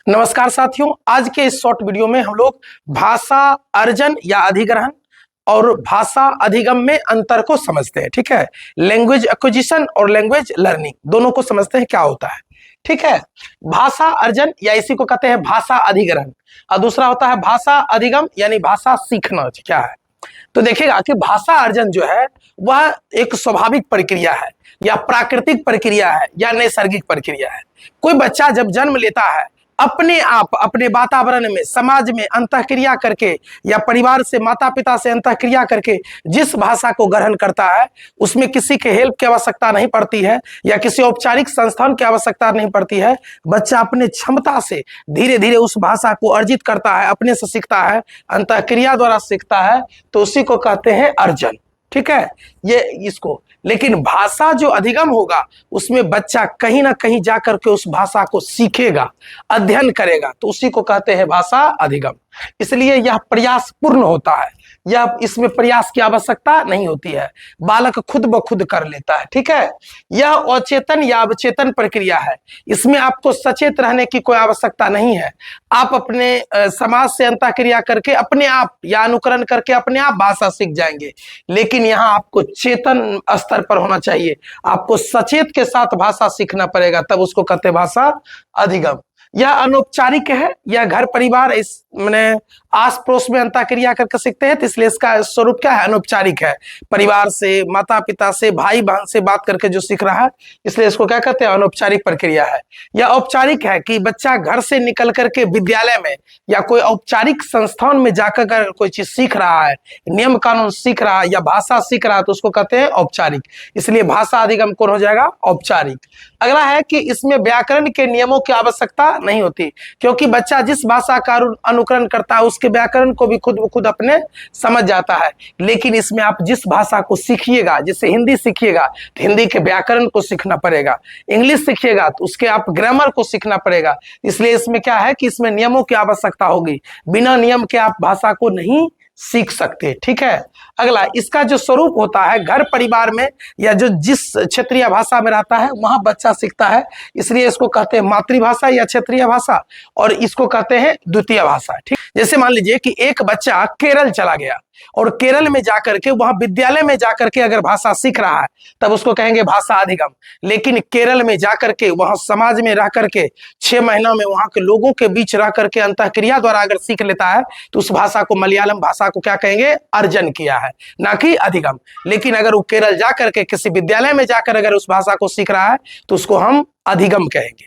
नमस्कार साथियों, आज के इस शॉर्ट वीडियो में हम लोग भाषा अर्जन या अधिग्रहण और भाषा अधिगम में अंतर को समझते हैं। ठीक है, लैंग्वेज एक्विजिशन और लैंग्वेज लर्निंग दोनों को समझते हैं क्या होता है। ठीक है, भाषा अर्जन या इसी को कहते हैं भाषा अधिग्रहण और दूसरा होता है भाषा अधिगम यानी भाषा सीखना क्या है। तो देखिएगा कि भाषा अर्जन जो है वह एक स्वाभाविक प्रक्रिया है या प्राकृतिक प्रक्रिया है या नैसर्गिक प्रक्रिया है। कोई बच्चा जब जन्म लेता है अपने आप अपने वातावरण में समाज में अंतःक्रिया करके या परिवार से माता पिता से अंतःक्रिया करके जिस भाषा को ग्रहण करता है उसमें किसी के हेल्प की आवश्यकता नहीं पड़ती है या किसी औपचारिक संस्थान की आवश्यकता नहीं पड़ती है। बच्चा अपने क्षमता से धीरे धीरे उस भाषा को अर्जित करता है, अपने से सीखता है, अंतःक्रिया द्वारा सीखता है, तो उसी को कहते हैं अर्जन। ठीक है, ये इसको। लेकिन भाषा जो अधिगम होगा उसमें बच्चा कहीं ना कहीं जाकर के उस भाषा को सीखेगा, अध्ययन करेगा, तो उसी को कहते हैं भाषा अधिगम। इसलिए यह प्रयास पूर्ण होता है, यह इसमें प्रयास की आवश्यकता नहीं होती है, बालक खुद ब खुद कर लेता है। ठीक है, यह अचेतन या अवचेतन प्रक्रिया है, इसमें आपको सचेत रहने की कोई आवश्यकता नहीं है। आप अपने समाज से अंतःक्रिया करके अपने आप या अनुकरण करके अपने आप भाषा सीख जाएंगे, लेकिन यहाँ आपको चेतन स्तर पर होना चाहिए, आपको सचेत के साथ भाषा सीखना पड़ेगा, तब उसको कहते हैं भाषा अधिगम। यह अनौपचारिक है, यह घर परिवार इस मैंने आस पड़ोस में अंतःक्रिया करके सीखते हैं, तो इसलिए इसका स्वरूप क्या है, अनौपचारिक है, परिवार से माता पिता से भाई बहन से बात करके जो सीख रहा है, इसलिए इसको क्या कहते हैं, अनौपचारिक प्रक्रिया है। यह औपचारिक है कि बच्चा घर से निकल करके विद्यालय में या कोई औपचारिक संस्थान में जाकर कर कोई चीज सीख रहा है, नियम कानून सीख रहा है या भाषा सीख रहा है, तो उसको कहते हैं औपचारिक। इसलिए भाषा अधिगम कौन हो जाएगा, औपचारिक। अगला है कि इसमें व्याकरण के नियमों की आवश्यकता नहीं होती, क्योंकि बच्चा जिस भाषा का अनुकरण करता है उसके व्याकरण को भी खुद ब खुद अपने समझ जाता है। लेकिन इसमें आप जिस भाषा को सीखिएगा, जैसे हिंदी सीखिएगा तो हिंदी के व्याकरण को सीखना पड़ेगा, इंग्लिश सीखिएगा तो उसके आप ग्रामर को सीखना पड़ेगा। इसलिए इसमें क्या है कि इसमें नियमों की आवश्यकता होगी, बिना नियम के आप भाषा को नहीं सीख सकते। ठीक है, अगला इसका जो स्वरूप होता है घर परिवार में या जो जिस क्षेत्रीय भाषा में रहता है वहां बच्चा सीखता है, इसलिए इसको कहते हैं मातृभाषा या क्षेत्रीय भाषा और इसको कहते हैं द्वितीय भाषा। ठीक, जैसे मान लीजिए कि एक बच्चा केरल चला गया और केरल में जाकर के वहां विद्यालय में जाकर के अगर भाषा सीख रहा है तब उसको कहेंगे भाषा अधिगम। लेकिन केरल में जाकर के वहां समाज में रह करके 6 महीना में वहां के लोगों के बीच रह करके अंतःक्रिया द्वारा अगर सीख लेता है तो उस भाषा को, मलयालम भाषा को क्या कहेंगे, अर्जन किया है, ना कि अधिगम। लेकिन अगर वो केरल जाकर के किसी विद्यालय में जाकर अगर उस भाषा को सीख रहा है तो उसको हम अधिगम कहेंगे।